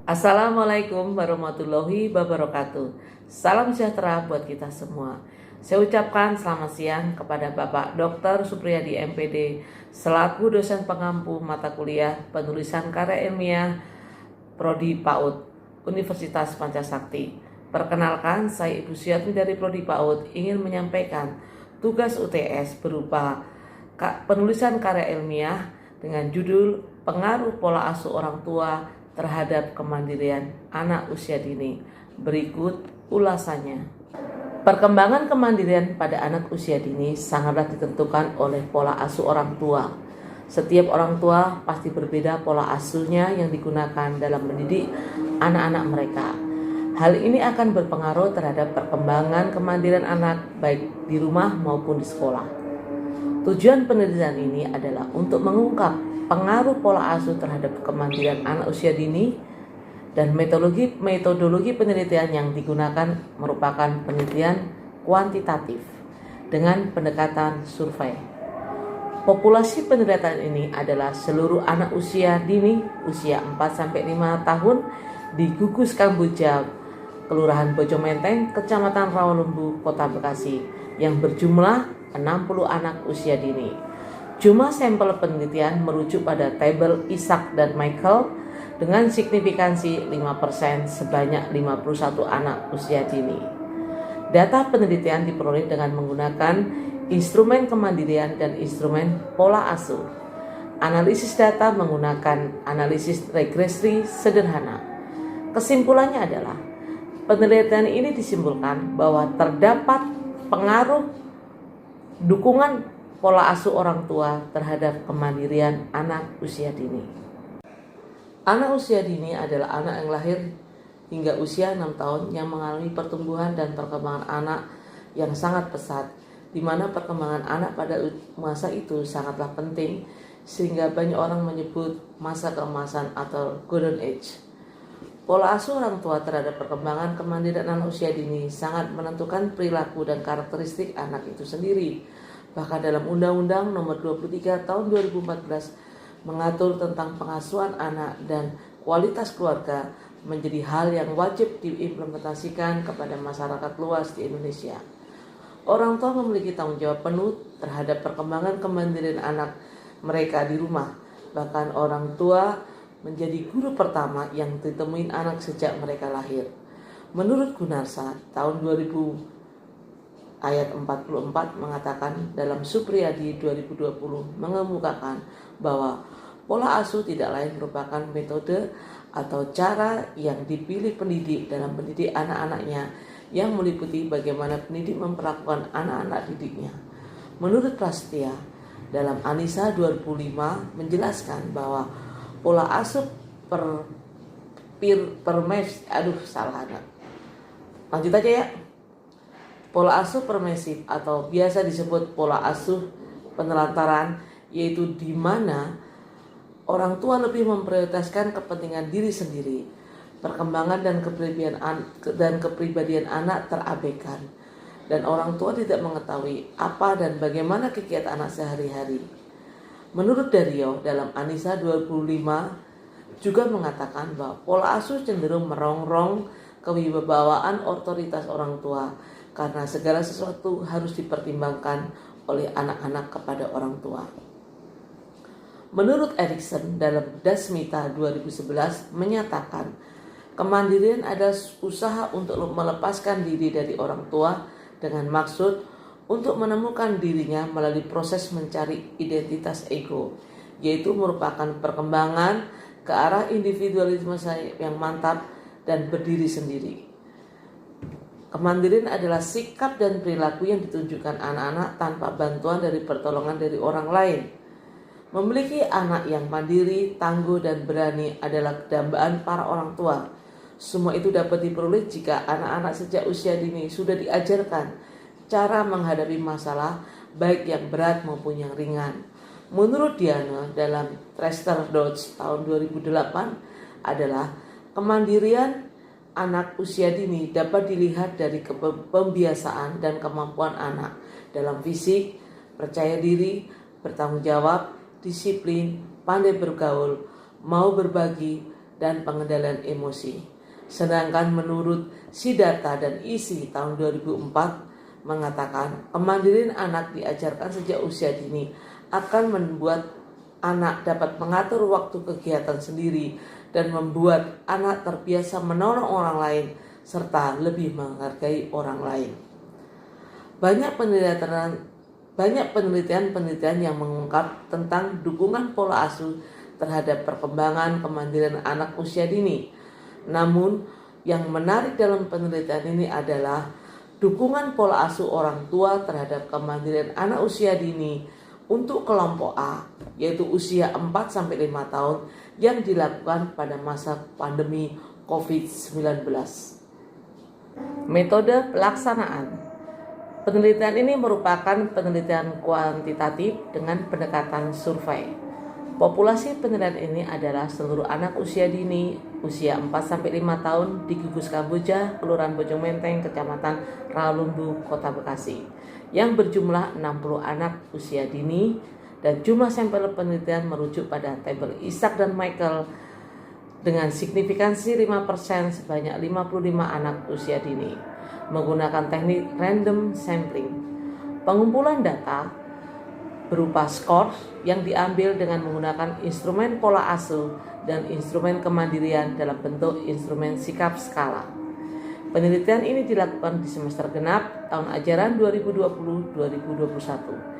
Assalamualaikum warahmatullahi wabarakatuh. Salam sejahtera buat kita semua. Saya ucapkan selamat siang kepada Bapak Dr. Supriyadi MPD selaku dosen pengampu mata kuliah penulisan karya ilmiah Prodi PAUD Universitas Pancasakti. Perkenalkan, saya Ibu Syatmi dari Prodi PAUD ingin menyampaikan tugas UTS berupa penulisan karya ilmiah dengan judul Pengaruh Pola Asuh Orang Tua terhadap kemandirian anak usia dini. Berikut ulasannya. Perkembangan kemandirian pada anak usia dini sangatlah ditentukan oleh pola asuh orang tua. Setiap orang tua pasti berbeda pola asuhnya yang digunakan dalam mendidik anak-anak mereka. Hal ini akan berpengaruh terhadap perkembangan kemandirian anak baik di rumah maupun di sekolah. Tujuan penelitian ini adalah untuk mengungkap pengaruh pola asuh terhadap kemandirian anak usia dini, dan metodologi penelitian yang digunakan merupakan penelitian kuantitatif dengan pendekatan survei. Populasi penelitian ini adalah seluruh anak usia dini usia 4-5 tahun di Gugus Kamboja, Kelurahan Bojomenteng, Kecamatan Rawalumbu, Kota Bekasi, yang berjumlah 60 anak usia dini. Jumlah sampel penelitian merujuk pada tabel Isaac dan Michael dengan signifikansi 5% sebanyak 51 anak usia dini. Data penelitian diperoleh dengan menggunakan instrumen kemandirian dan instrumen pola asuh. Analisis data menggunakan analisis regresi sederhana. Kesimpulannya adalah penelitian ini disimpulkan bahwa terdapat pengaruh dukungan pola asuh orang tua terhadap kemandirian anak usia dini. Anak usia dini adalah anak yang lahir hingga usia 6 tahun yang mengalami pertumbuhan dan perkembangan anak yang sangat pesat, di mana perkembangan anak pada masa itu sangatlah penting, sehingga banyak orang menyebut masa keemasan atau golden age. Pola asuh orang tua terhadap perkembangan kemandirian anak usia dini sangat menentukan perilaku dan karakteristik anak itu sendiri. Bahkan dalam Undang-Undang Nomor 23 Tahun 2014 mengatur tentang pengasuhan anak dan kualitas keluarga menjadi hal yang wajib diimplementasikan kepada masyarakat luas di Indonesia. Orang tua memiliki tanggung jawab penuh terhadap perkembangan kemandirian anak mereka di rumah. Bahkan orang tua menjadi guru pertama yang ditemuin anak sejak mereka lahir. Menurut Gunarsa, tahun 2000 ayat 44 mengatakan dalam Supriyadi 2020 mengemukakan bahwa pola asuh tidak lain merupakan metode atau cara yang dipilih pendidik dalam mendidik anak-anaknya, yang meliputi bagaimana pendidik memperlakukan anak-anak didiknya. Menurut Prasetya, dalam Anisa 2005 menjelaskan bahwa pola asuh lanjut aja ya. Pola asuh permisif atau biasa disebut pola asuh penelantaran, yaitu di mana orang tua lebih memprioritaskan kepentingan diri sendiri. Perkembangan dan kepribadian anak terabaikan, dan orang tua tidak mengetahui apa dan bagaimana kegiatan anak sehari-hari. Menurut Dario, dalam Anisa 25 juga mengatakan bahwa pola asuh cenderung merongrong kewibawaan otoritas orang tua, karena segala sesuatu harus dipertimbangkan oleh anak-anak kepada orang tua. Menurut Erikson, dalam Dasmita 2011 menyatakan kemandirian adalah usaha untuk melepaskan diri dari orang tua dengan maksud untuk menemukan dirinya melalui proses mencari identitas ego, yaitu merupakan perkembangan ke arah individualisme yang mantap dan berdiri sendiri. Kemandirian adalah sikap dan perilaku yang ditunjukkan anak-anak tanpa bantuan dari pertolongan dari orang lain. Memiliki anak yang mandiri, tangguh, dan berani adalah kedambaan para orang tua. Semua itu dapat diperoleh jika anak-anak sejak usia dini sudah diajarkan cara menghadapi masalah, baik yang berat maupun yang ringan. Menurut Diana, dalam Trester Dodge tahun 2008 adalah kemandirian anak usia dini dapat dilihat dari pembiasaan dan kemampuan anak dalam fisik, percaya diri, bertanggung jawab, disiplin, pandai bergaul, mau berbagi, dan pengendalian emosi. Sedangkan menurut Siddhartha dan Isi tahun 2004 mengatakan kemandirian anak diajarkan sejak usia dini akan membuat anak dapat mengatur waktu kegiatan sendiri dan membuat anak terbiasa menolong orang lain serta lebih menghargai orang lain. Banyak penelitian yang mengungkap tentang dukungan pola asuh terhadap perkembangan kemandirian anak usia dini. Namun, yang menarik dalam penelitian ini adalah dukungan pola asuh orang tua terhadap kemandirian anak usia dini untuk kelompok A, yaitu usia 4-5 tahun yang dilakukan pada masa pandemi COVID-19. Metode pelaksanaan. Penelitian ini merupakan penelitian kuantitatif dengan pendekatan survei. Populasi penelitian ini adalah seluruh anak usia dini, usia 4-5 tahun di Gugus Kamboja, Kelurahan Bojong Menteng, Kecamatan Rawalumbu, Kota Bekasi, yang berjumlah 60 anak usia dini, dan jumlah sampel penelitian merujuk pada tabel Isaac dan Michael dengan signifikansi 5% sebanyak 55 anak usia dini menggunakan teknik random sampling. Pengumpulan data berupa skor yang diambil dengan menggunakan instrumen pola asuh dan instrumen kemandirian dalam bentuk instrumen sikap skala. Penelitian ini dilakukan di semester genap tahun ajaran 2020-2021.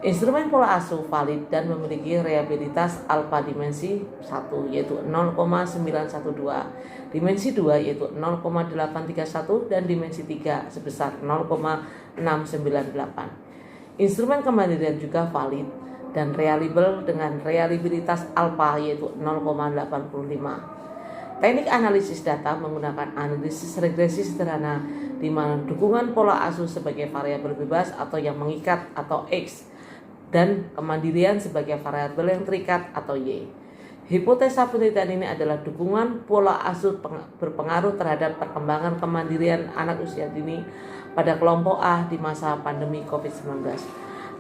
Instrumen pola asuh valid dan memiliki reliabilitas alfa dimensi 1 yaitu 0,912, dimensi 2 yaitu 0,831 dan dimensi 3 sebesar 0,698. Instrumen kemandirian juga valid dan reliable dengan reliabilitas alfa yaitu 0,85. Teknik analisis data menggunakan analisis regresi sederhana di mana dukungan pola asuh sebagai variabel bebas atau yang mengikat atau X dan kemandirian sebagai variabel yang terikat atau Y. Hipotesa penelitian ini adalah dukungan pola asuh berpengaruh terhadap perkembangan kemandirian anak usia dini pada kelompok A di masa pandemi COVID-19.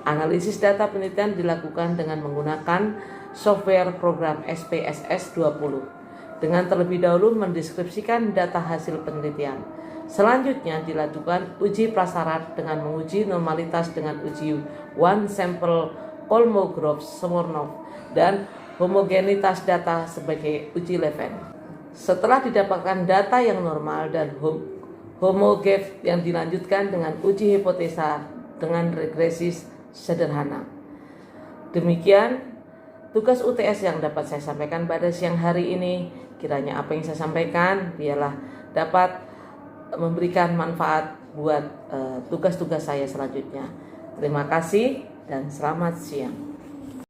Analisis data penelitian dilakukan dengan menggunakan software program SPSS 20 dengan terlebih dahulu mendeskripsikan data hasil penelitian. Selanjutnya dilakukan uji prasyarat dengan menguji normalitas dengan uji one sample Kolmogorov-Smirnov dan homogenitas data sebagai uji Leven. Setelah didapatkan data yang normal dan homogen yang dilanjutkan dengan uji hipotesa dengan regresi sederhana. Demikian tugas UTS yang dapat saya sampaikan pada siang hari ini. Kiranya apa yang saya sampaikan biarlah dapat memberikan manfaat buat tugas-tugas saya selanjutnya. Terima kasih dan selamat siang.